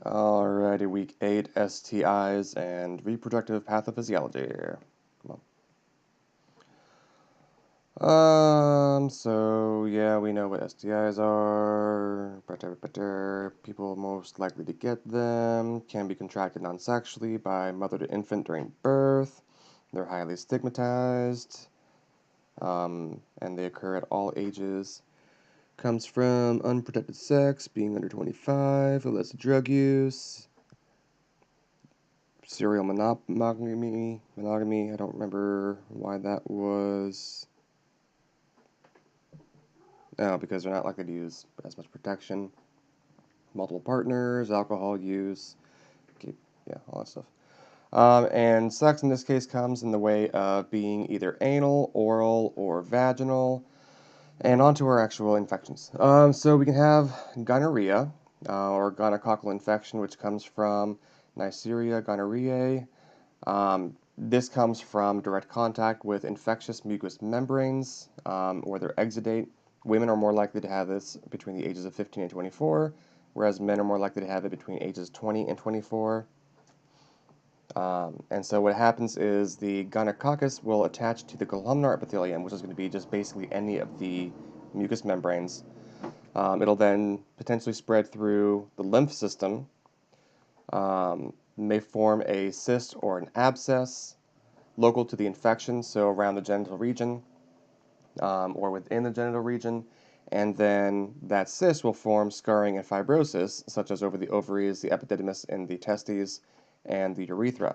Alrighty, week 8, STIs and reproductive pathophysiology. Come on. So yeah, we know what STIs are. People most likely to get them can be contracted non-sexually by mother to infant during birth. They're highly stigmatized, and they occur at all ages. Comes from unprotected sex, being under 25, illicit drug use, serial monogamy. I don't remember why that was. Oh, because they're not likely to use as much protection. Multiple partners, alcohol use, yeah, all that stuff. And sex in this case comes in the way of being either anal, oral, or vaginal. And on to our actual infections. So we can have gonorrhea, or gonococcal infection, which comes from Neisseria gonorrhoeae. This comes from direct contact with infectious mucous membranes, or their exudate. Women are more likely to have this between the ages of 15 and 24, whereas men are more likely to have it between ages 20 and 24. And so what happens is the gonococcus will attach to the columnar epithelium, which is going to be just basically any of the mucous membranes. It'll then potentially spread through the lymph system, may form a cyst or an abscess local to the infection, so around the genital region or within the genital region, and then that cyst will form scarring and fibrosis, such as over the ovaries, the epididymis in the testes, and the urethra.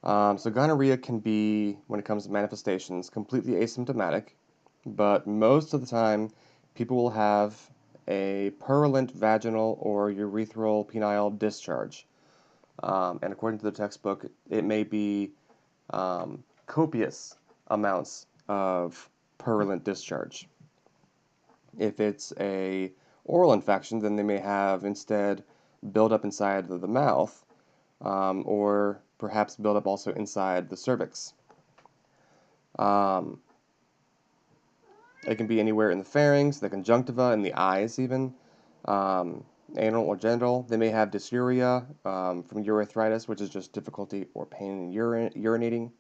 So gonorrhea can be, when it comes to manifestations, completely asymptomatic, but most of the time people will have a purulent vaginal or urethral penile discharge. And according to the textbook, it may be copious amounts of purulent discharge. If it's a oral infection, then they may have instead buildup inside of the mouth, or perhaps buildup also inside the cervix. Um, it can be anywhere in the pharynx, the conjunctiva, in the eyes even. Anal or genital. They may have dysuria from urethritis, which is just difficulty or pain in urinating.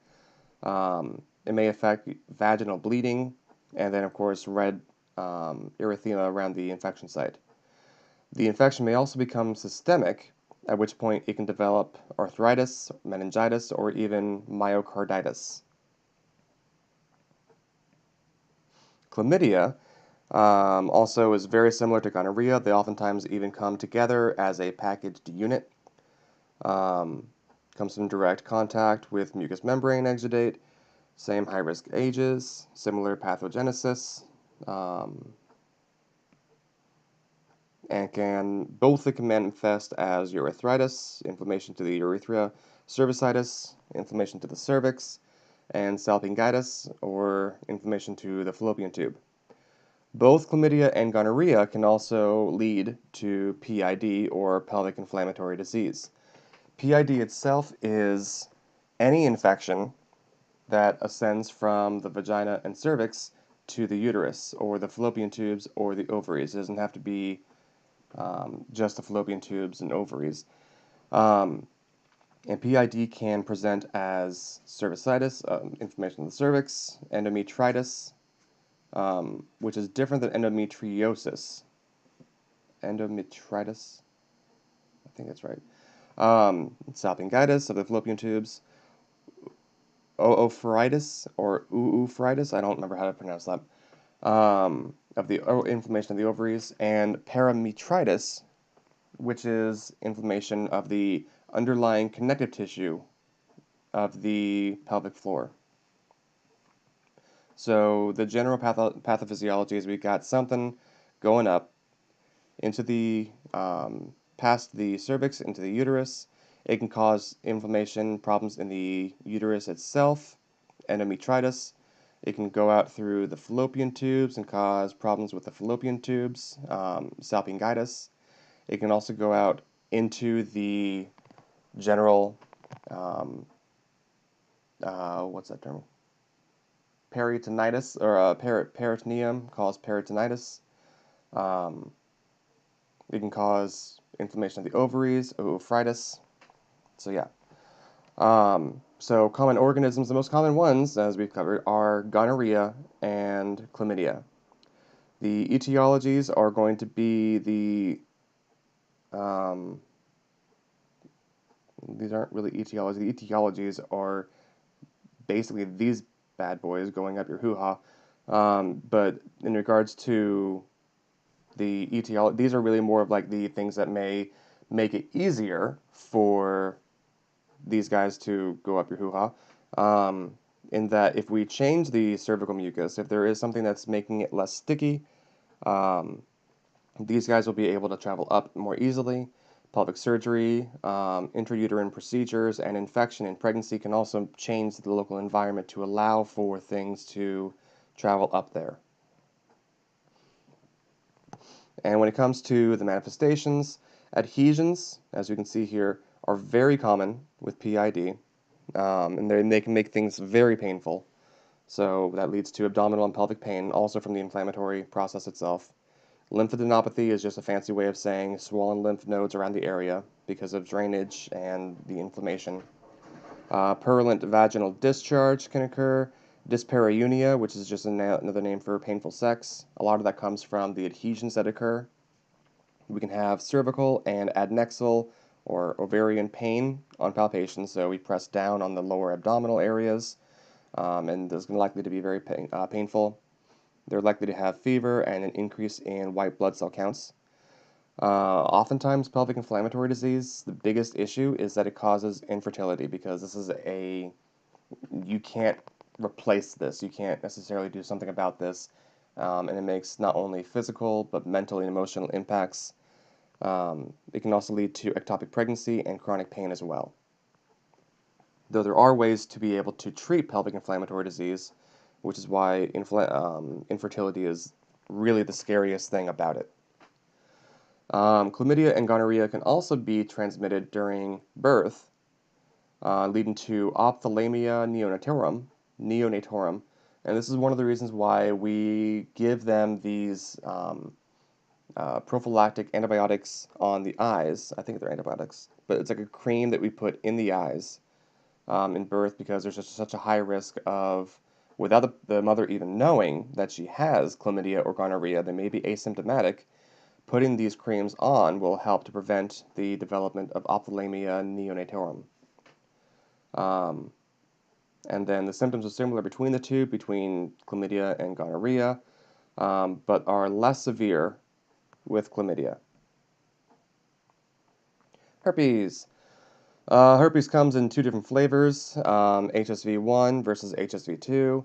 It may affect vaginal bleeding, and then, of course, red erythema around the infection site. The infection may also become systemic, at which point it can develop arthritis, meningitis, or even myocarditis. Chlamydia also is very similar to gonorrhea. They oftentimes even come together as a packaged unit. Comes from direct contact with mucous membrane exudate, same high-risk ages, similar pathogenesis, and both it can manifest as urethritis, inflammation to the urethra, cervicitis, inflammation to the cervix, and salpingitis, or inflammation to the fallopian tube. Both chlamydia and gonorrhea can also lead to PID, or pelvic inflammatory disease. PID itself is any infection that ascends from the vagina and cervix to the uterus, or the fallopian tubes, or the ovaries. It doesn't have to be just the fallopian tubes and ovaries. And PID can present as cervicitis, inflammation of the cervix, endometritis, which is different than endometriosis. Endometritis, I think that's right. Salpingitis of the fallopian tubes, oophoritis or oophoritis, I don't remember how to pronounce that, of the inflammation of the ovaries, and parametritis, which is inflammation of the underlying connective tissue of the pelvic floor. So the general pathophysiology is we've got something going up into the past the cervix into the uterus. It can cause inflammation, problems in the uterus itself, endometritis. It can go out through the fallopian tubes and cause problems with the fallopian tubes, salpingitis. It can also go out into the general, what's that term? Peritonitis, or peritoneum, cause peritonitis. It can cause inflammation of the ovaries, oophorytis. So yeah. So common organisms, the most common ones, as we've covered, are gonorrhea and chlamydia. The etiologies are going to be these aren't really etiologies. The etiologies are basically these bad boys going up your hoo-ha. But in regards to the etiology, these are really more of like the things that may make it easier for these guys to go up your hoo-ha. In that if we change the cervical mucus, if there is something that's making it less sticky, these guys will be able to travel up more easily. Pelvic surgery, intrauterine procedures, and infection in pregnancy can also change the local environment to allow for things to travel up there. And when it comes to the manifestations, adhesions, as you can see here, are very common with PID, and they can make things very painful. So that leads to abdominal and pelvic pain, also from the inflammatory process itself. Lymphadenopathy is just a fancy way of saying swollen lymph nodes around the area because of drainage and the inflammation. Purulent vaginal discharge can occur. Dyspareunia, which is just another name for painful sex. A lot of that comes from the adhesions that occur. We can have cervical and adnexal or ovarian pain on palpation, so we press down on the lower abdominal areas, and this is likely to be very painful. They're likely to have fever and an increase in white blood cell counts. Oftentimes, pelvic inflammatory disease, the biggest issue is that it causes infertility because this is you can't replace this. You can't necessarily do something about this. And it makes not only physical, but mental and emotional impacts. It can also lead to ectopic pregnancy and chronic pain as well. Though there are ways to be able to treat pelvic inflammatory disease, which is why infertility is really the scariest thing about it. Chlamydia and gonorrhea can also be transmitted during birth, leading to ophthalmia neonatorum, and this is one of the reasons why we give them these prophylactic antibiotics on the eyes. I think they're antibiotics, but it's like a cream that we put in the eyes in birth because there's just such a high risk of, without the mother even knowing that she has chlamydia or gonorrhea, they may be asymptomatic. Putting these creams on will help to prevent the development of ophthalmia neonatorum. And then the symptoms are similar between the two, between chlamydia and gonorrhea, but are less severe with chlamydia. Herpes. Herpes comes in two different flavors, HSV1 versus HSV2,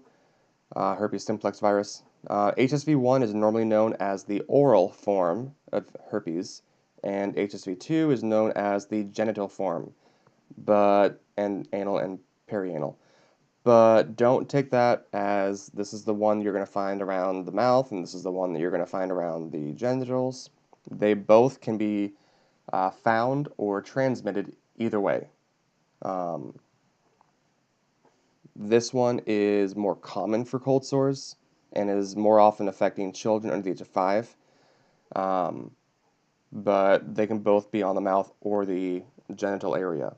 herpes simplex virus. HSV1 is normally known as the oral form of herpes, and HSV2 is known as the genital form, and anal and perianal. But don't take that as this is the one you're going to find around the mouth, and this is the one that you're going to find around the genitals. They both can be found or transmitted either way. This one is more common for cold sores and is more often affecting children under the age of 5. But they can both be on the mouth or the genital area.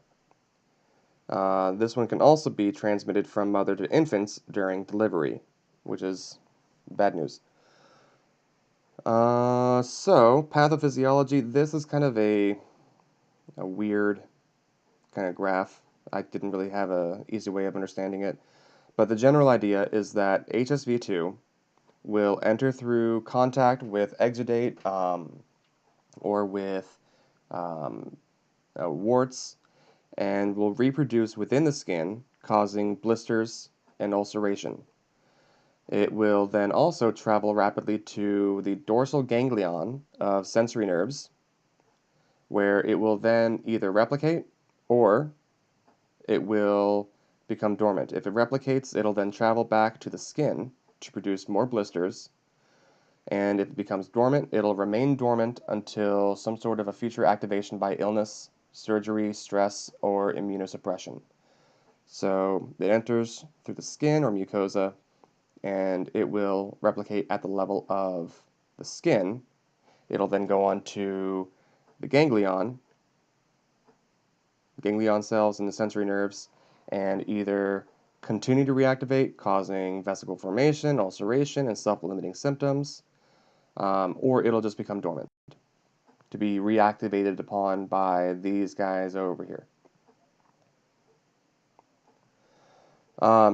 This one can also be transmitted from mother to infants during delivery, which is bad news. So, pathophysiology, this is kind of a weird kind of graph. I didn't really have an easy way of understanding it. But the general idea is that HSV2 will enter through contact with exudate or with warts and will reproduce within the skin, causing blisters and ulceration. It will then also travel rapidly to the dorsal ganglion of sensory nerves, where it will then either replicate or it will become dormant. If it replicates, it'll then travel back to the skin to produce more blisters, and if it becomes dormant, it'll remain dormant until some sort of a future activation by illness, surgery, stress, or immunosuppression. So it enters through the skin or mucosa, and it will replicate at the level of the skin. It'll then go on to the ganglion cells in the sensory nerves, and either continue to reactivate, causing vesicle formation, ulceration, and self-limiting symptoms, or it'll just become dormant, to be reactivated upon by these guys over here.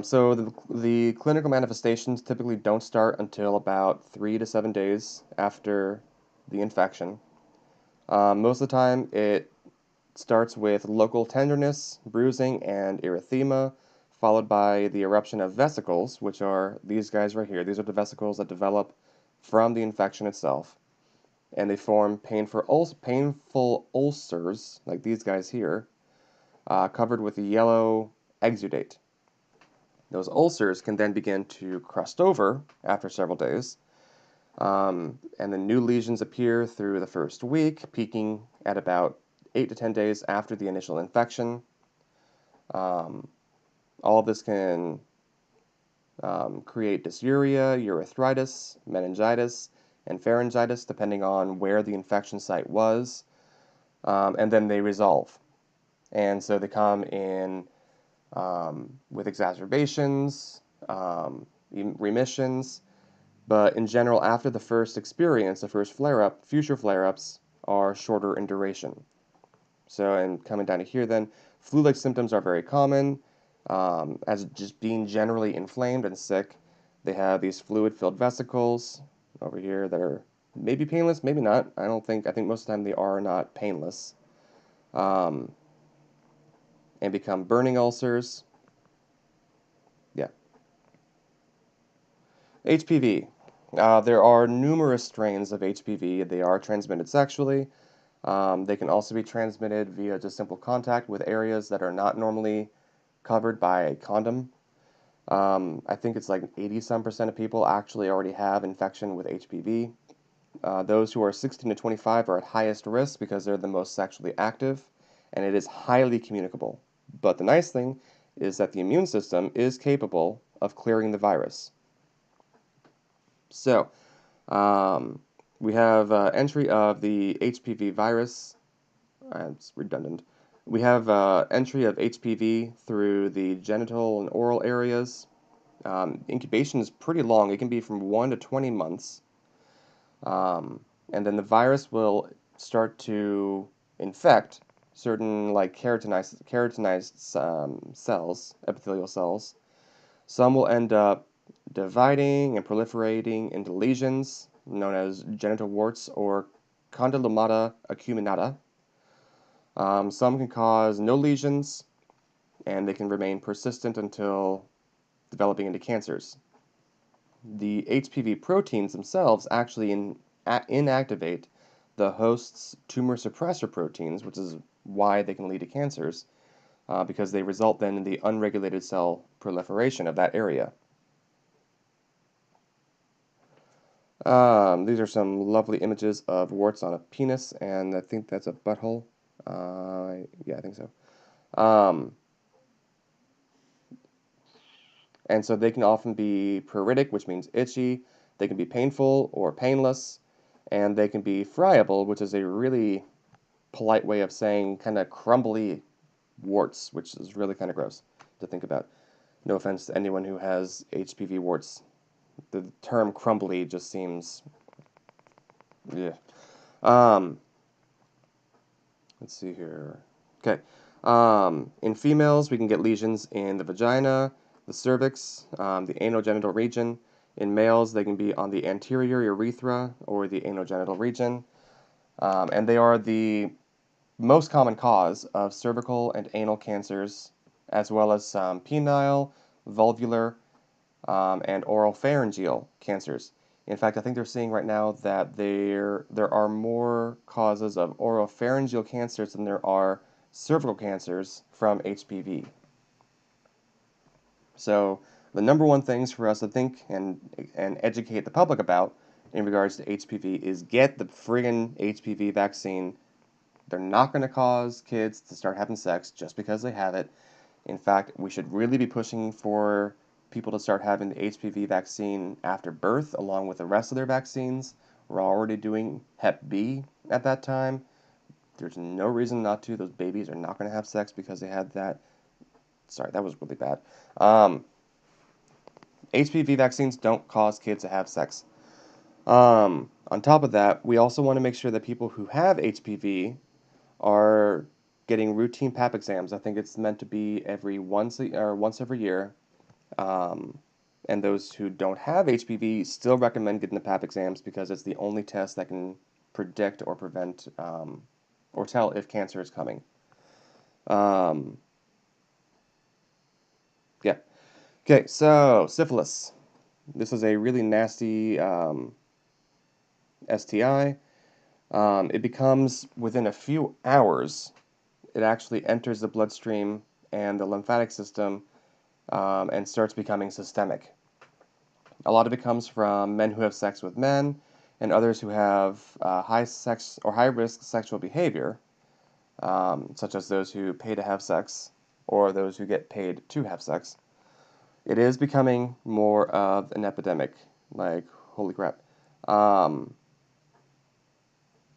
So the clinical manifestations typically don't start until about 3 to 7 days after the infection. Most of the time, it starts with local tenderness, bruising, and erythema, followed by the eruption of vesicles, which are these guys right here. These are the vesicles that develop from the infection itself, and they form painful ulcers, like these guys here, covered with a yellow exudate. Those ulcers can then begin to crust over after several days, and then new lesions appear through the first week, peaking at about 8 to 10 days after the initial infection. All of this can create dysuria, urethritis, meningitis, and pharyngitis, depending on where the infection site was, and then they resolve. And so they come in with exacerbations, remissions, but in general, after the first experience, the first flare-up, future flare-ups are shorter in duration. So, and coming down to here then, flu-like symptoms are very common, as just being generally inflamed and sick. They have these fluid-filled vesicles over here that are maybe painless, maybe not. I think most of the time they are not painless. And become burning ulcers. Yeah. HPV. There are numerous strains of HPV. They are transmitted sexually. They can also be transmitted via just simple contact with areas that are not normally covered by a condom. I think it's like 80-some% of people actually already have infection with HPV. Those who are 16 to 25 are at highest risk because they're the most sexually active, and it is highly communicable. But the nice thing is that the immune system is capable of clearing the virus. So, we have entry of the HPV virus. It's redundant. We have entry of HPV through the genital and oral areas. Incubation is pretty long. It can be from 1 to 20 months. And then the virus will start to infect certain like keratinized cells, epithelial cells. Some will end up dividing and proliferating into lesions known as genital warts or condylomata acuminata. Some can cause no lesions, and they can remain persistent until developing into cancers. The HPV proteins themselves actually inactivate the host's tumor suppressor proteins, which is why they can lead to cancers, because they result then in the unregulated cell proliferation of that area. These are some lovely images of warts on a penis, and I think that's a butthole. Yeah, I think so. And so they can often be pruritic, which means itchy. They can be painful or painless, and they can be friable, which is a really polite way of saying kind of crumbly warts, which is really kind of gross to think about. No offense to anyone who has HPV warts. The term crumbly just seems, yeah. Let's see here. Okay. In females, we can get lesions in the vagina, the cervix, the anogenital region. In males, they can be on the anterior urethra or the anogenital region. And they are the most common cause of cervical and anal cancers, as well as some penile, vulvular, and oropharyngeal cancers. In fact, I think they're seeing right now that there are more causes of oropharyngeal cancers than there are cervical cancers from HPV. So the number one things for us to think and educate the public about in regards to HPV is get the friggin' HPV vaccine. They're not going to cause kids to start having sex just because they have it. In fact, we should really be pushing for people to start having the HPV vaccine after birth, along with the rest of their vaccines. We're already doing Hep B at that time. There's no reason not to. Those babies are not going to have sex because they had that. Sorry, that was really bad. HPV vaccines don't cause kids to have sex. On top of that, we also want to make sure that people who have HPV are getting routine pap exams. I think it's meant to be once every year. And those who don't have HPV still recommend getting the pap exams because it's the only test that can predict or prevent or tell if cancer is coming. Yeah. Okay, so syphilis. This is a really nasty STI. It becomes within a few hours. It actually enters the bloodstream and the lymphatic system and starts becoming systemic. A lot of it comes from men who have sex with men and others who have high sex or high risk sexual behavior, such as those who pay to have sex or those who get paid to have sex. It is becoming more of an epidemic. Like, holy crap.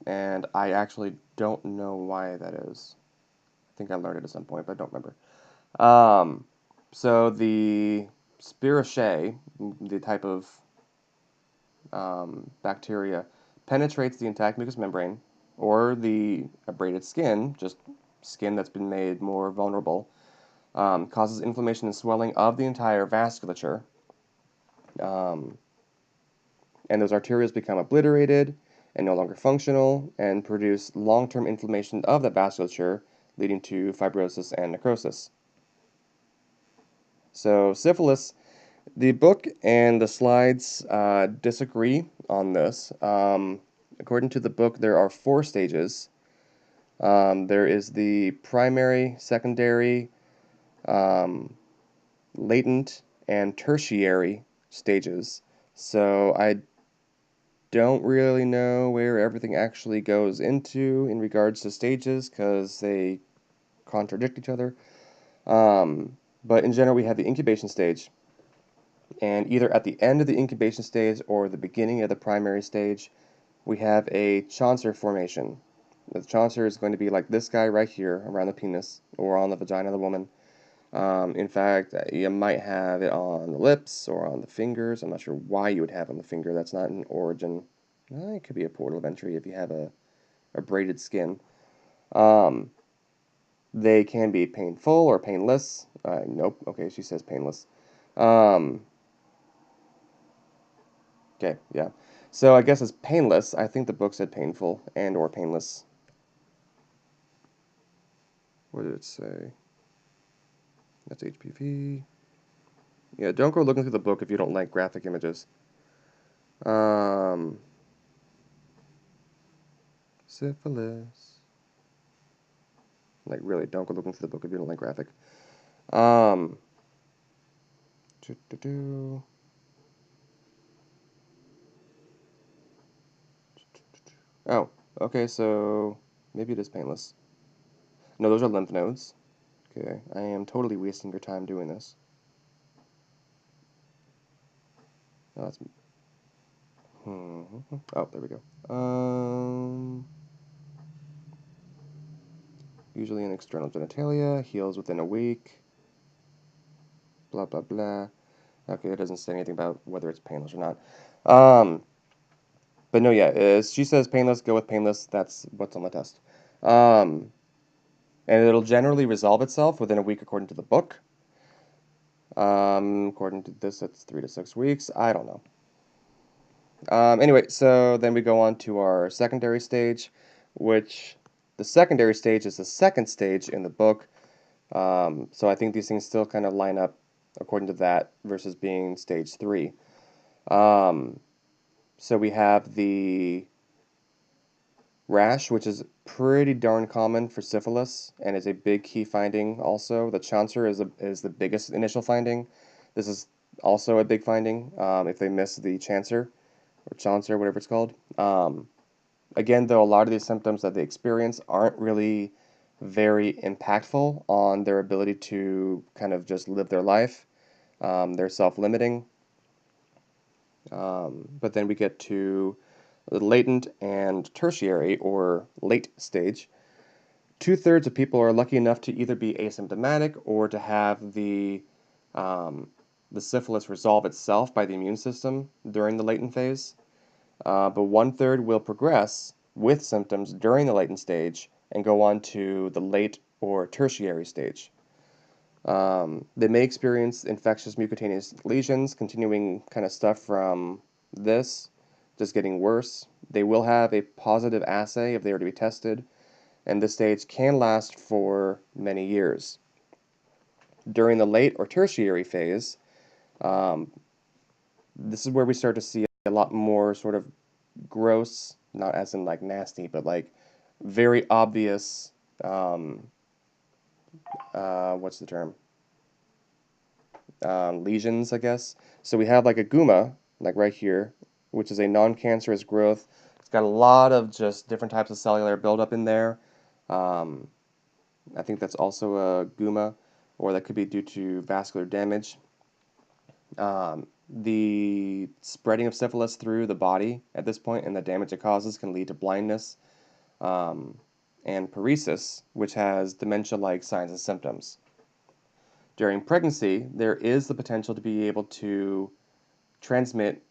And I actually don't know why that is. I think I learned it at some point, but I don't remember. So the Spiraceae, the type of bacteria, penetrates the intact mucous membrane or the abraded skin, just skin that's been made more vulnerable, causes inflammation and swelling of the entire vasculature. And those arterioles become obliterated and no longer functional and produce long-term inflammation of the vasculature, leading to fibrosis and necrosis. So syphilis, the book and the slides disagree on this. According to the book, there are 4 stages. There is the primary, secondary, latent, and tertiary stages. So I don't really know where everything actually goes into in regards to stages because they contradict each other. But in general, we have the incubation stage. And either at the end of the incubation stage or the beginning of the primary stage, we have a Chaucer formation. The Chaucer is going to be like this guy right here around the penis or on the vagina of the woman. In fact, you might have it on the lips or on the fingers. I'm not sure why you would have it on the finger. That's not an origin. It could be a portal of entry if you have a braided skin. They can be painful or painless. Nope. Okay, she says painless. Okay, yeah. So I guess it's painless. I think the book said painful and or painless. What did it say? That's HPV. Yeah, don't go looking through the book if you don't like graphic images. Syphilis. Like, really, don't go looking through the book if you don't like graphic. Oh, okay, so maybe it is painless. No, those are lymph nodes. Okay, I am totally wasting your time doing this. Oh, that's... Oh, there we go. Usually in external genitalia, heals within a week. Blah, blah, blah. Okay, it doesn't say anything about whether it's painless or not. But no, yeah, she says painless, go with painless. That's what's on the test. And it'll generally resolve itself within a week according to the book. According to this, it's 3 to 6 weeks. I don't know. Anyway, so then we go on to our secondary stage, which the secondary stage is the second stage in the book. So I think these things still kind of line up according to that versus being stage 3. So we have the rash, which is pretty darn common for syphilis and is a big key finding also. The Chaucer is the biggest initial finding. This is also a big finding if they miss the Chaucer or Chaucer, whatever it's called. Again, though, a lot of these symptoms that they experience aren't really very impactful on their ability to kind of just live their life. They're self-limiting. But then we get to the latent and tertiary or late stage. 2/3 of people are lucky enough to either be asymptomatic or to have the syphilis resolve itself by the immune system during the latent phase. But 1/3 will progress with symptoms during the latent stage and go on to the late or tertiary stage. They may experience infectious mucocutaneous lesions, continuing kind of stuff from this, just getting worse. They will have a positive assay if they were to be tested, and this stage can last for many years. During the late or tertiary phase, um, this is where we start to see a lot more sort of gross, not as in like nasty, but like very obvious, what's the term? Lesions, I guess. So we have like a guma, like right here, which is a non-cancerous growth. It's got a lot of just different types of cellular buildup in there. Um, I think that's also a guma, or that could be due to vascular damage. The spreading of syphilis through the body at this point and the damage it causes can lead to blindness, and paresis, which has dementia-like signs and symptoms. During pregnancy, there is the potential to be able to transmit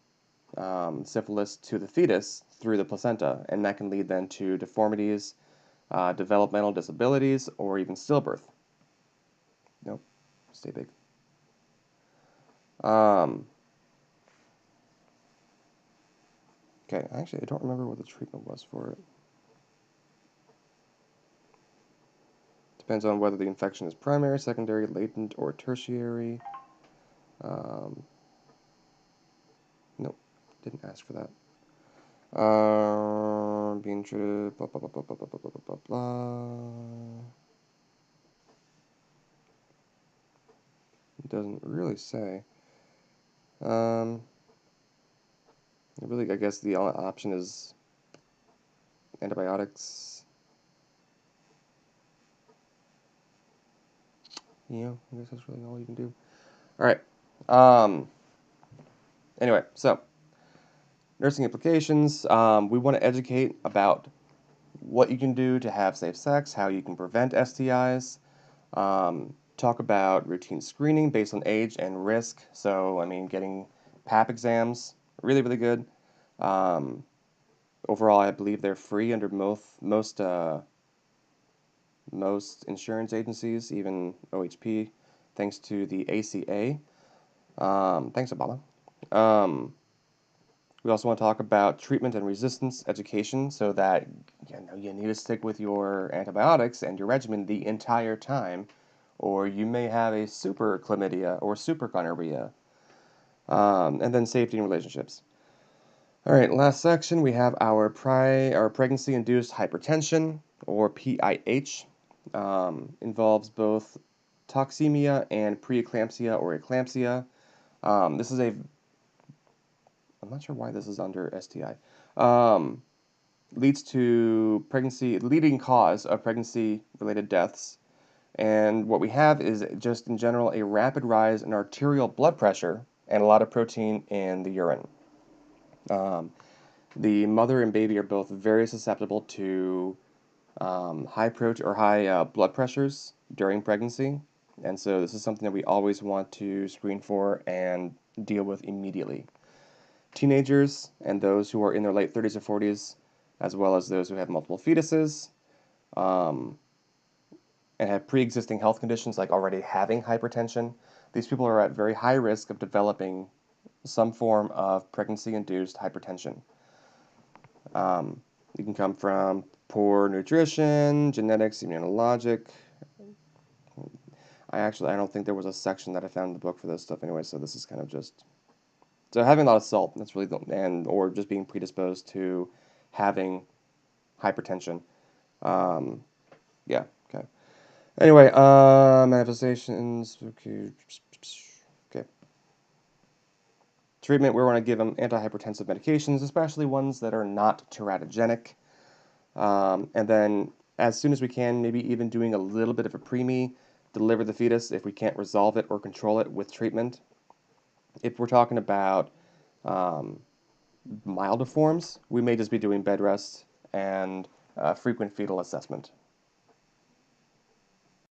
syphilis to the fetus through the placenta, and that can lead then to deformities, developmental disabilities, or even stillbirth. Nope, stay big. Okay, actually, I don't remember what the treatment was for it. Depends on whether the infection is primary, secondary, latent, or tertiary. Nope, didn't ask for that. Being true, blah, blah, blah, blah, blah, blah, blah, blah, blah, blah. It doesn't really say. Really, I guess the option is antibiotics. Yeah, I guess that's really all you can do. All right. Anyway, so nursing implications. We want to educate about what you can do to have safe sex, how you can prevent STIs. Talk about routine screening based on age and risk. So, I mean, getting PAP exams, really, really good. Overall, I believe they're free under most insurance agencies, even OHP, thanks to the ACA. Thanks, Obama. We also want to talk about treatment and resistance education so that you need to stick with your antibiotics and your regimen the entire time, or you may have a super chlamydia or super gonorrhea. And then safety and relationships. All right, last section, we have our pregnancy-induced hypertension, or PIH. Involves both toxemia and preeclampsia or eclampsia. This is I'm not sure why this is under STI. Leads to leading cause of pregnancy-related deaths. And what we have is just in general a rapid rise in arterial blood pressure and a lot of protein in the urine. The mother and baby are both very susceptible to high blood pressures during pregnancy, and so this is something that we always want to screen for and deal with immediately. Teenagers and those who are in their late 30s or 40s, as well as those who have multiple fetuses, and have pre-existing health conditions like already having hypertension, these people are at very high risk of developing some form of pregnancy-induced hypertension. It can come from poor nutrition, genetics, immunologic. I don't think there was a section that I found in the book for this stuff anyway, so this is kind of just... So having a lot of salt, that's really or just being predisposed to having hypertension. Yeah, okay. Anyway, manifestations. Okay. Treatment, we want to give them antihypertensive medications, especially ones that are not teratogenic. And then, as soon as we can, maybe even doing a little bit of a preemie, deliver the fetus if we can't resolve it or control it with treatment. If we're talking about milder forms, we may just be doing bed rest and frequent fetal assessment.